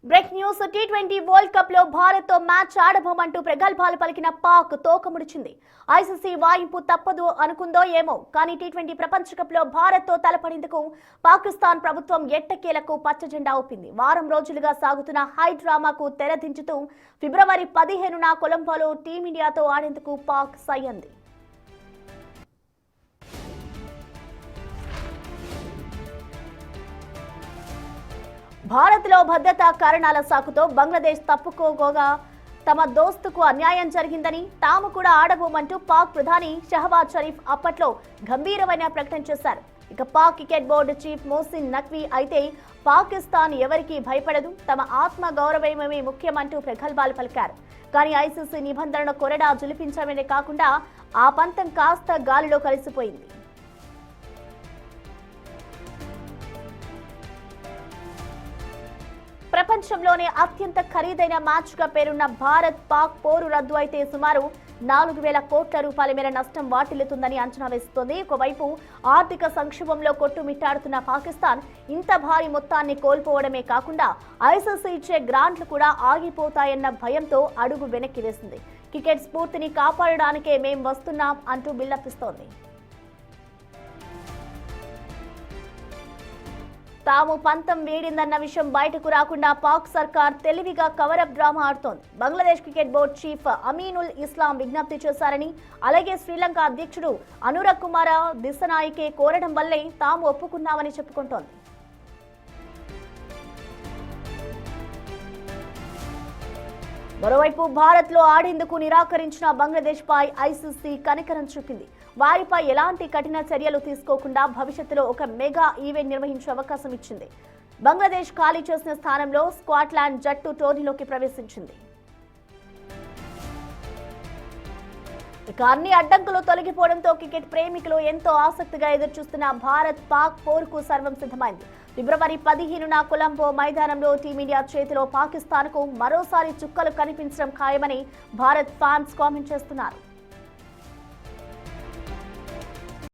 Break news T20 world cup లో భారత్ తో match ఆడబోమంటూ ప్రగల్భాలు పలికిన పాక్ తోకముడిచింది. ఐసీసీ వాయింపు తప్పదు అనుకుందో ఏమో కానీ టీ20 ప్రపంచ కప్ లో భారత్ తో తలపడేందుకు పాకిస్తాన్ ప్రభుత్వం ఎట్టకేలకు పచ్చజెండా ఊపింది. వారం రోజులుగా సాగుతున్న హై డ్రామాకు తెరదించుతూ ఫిబ్రవరి 15న కొలంబోలో టీమిండియాతో ఆడేందుకు పాక్ సై అంది. భారత్లో భద్రతా కారణాల సాకుతో బంగ్లాదేశ్ తప్పుకోగా తమ దోస్తుకు అన్యాయం జరిగిందని తాము కూడా ఆడబోమంటూ పాక్ ప్రధాని షహబాజ్ షరీఫ్ అప్పట్లో గంభీరమైన ప్రకటన చేశారు. ఇక Pak cricket board chief Mohsin Naqvi అయితే పాకిస్తాన్ ఎవరికీ భయపడదు, తమ ఆత్మ గౌరవమే ముఖ్యమంటూ ప్రగల్భాలు పలికారు. కానీ ఐసీసీ నిబంధనను కొరడా జులిపించడమే కాకుండా ఆ పంతం కాస్త గాలిలో కలిసిపోయింది. ప్రపంచంలోనే అత్యంత ఖరీదైన మ్యాచ్ గా పేరున్న భారత్ పాక్ పోరు రద్దు అయితే సుమారు 4,000 కోట్ల రూపాయల మేర నష్టం వాటిల్లుతుందని అంచనా వేస్తోంది. ఒకవైపు ఆర్థిక సంక్షోభంలో కొట్టుమిట్టాడుతున్న పాకిస్తాన్ ఇంత భారీ మొత్తాన్ని కోల్పోవడమే కాకుండా ఐసీసీ ఇచ్చే గ్రాంట్లు కూడా ఆగిపోతాయన్న భయంతో అడుగు వెనక్కి వేసింది. క్రికెట్ స్ఫూర్తిని కాపాడడానికే మేం వస్తున్నాం అంటూ బిల్డప్ ఇస్తోంది. తాము పంతం వీడిందన్న విషయం బయటకు రాకుండా పాక్ సర్కార్ తెలివిగా కవరప్ డ్రామా ఆడుతోంది. Bangladesh cricket board chief Aminul Islam విజ్ఞప్తి చేశారని, అలాగే శ్రీలంక అధ్యక్షుడు అనురగ్ కుమార దిశనాయకే కోరడం వల్లే తాము ఒప్పుకున్నామని చెప్పుకుంటోంది. మరోవైపు భారత్ లో ఆడేందుకు నిరాకరించిన బంగ్లాదేశ్ పై ఐసీసీ కనికరం చూపింది. వారిపై ఎలాంటి కఠిన చర్యలు తీసుకోకుండా భవిష్యత్తులో ఒక మెగా ఈవెంట్ నిర్వహించే అవకాశం ఇచ్చింది. బంగ్లాదేశ్ ఖాళీ చేసిన స్థానంలో స్కాట్లాండ్ జట్టు టోర్నీలోకి ప్రవేశించింది. ఇక అన్ని అడ్డంకులు తొలగిపోవడంతో క్రికెట్ ప్రేమికులు ఎంతో ఆసక్తిగా ఎదురుచూస్తున్న భారత్ పాక్ పోరుకు సర్వం సిద్ధమైంది. ఫిబ్రవరి 15న కొలంబో మైదానంలో టీమిండియా చేతిలో పాకిస్తాన్కు మరోసారి చుక్కలు కనిపించడం ఖాయమని భారత్ ఫ్యాన్స్ కామెంట్ చేస్తున్నారు.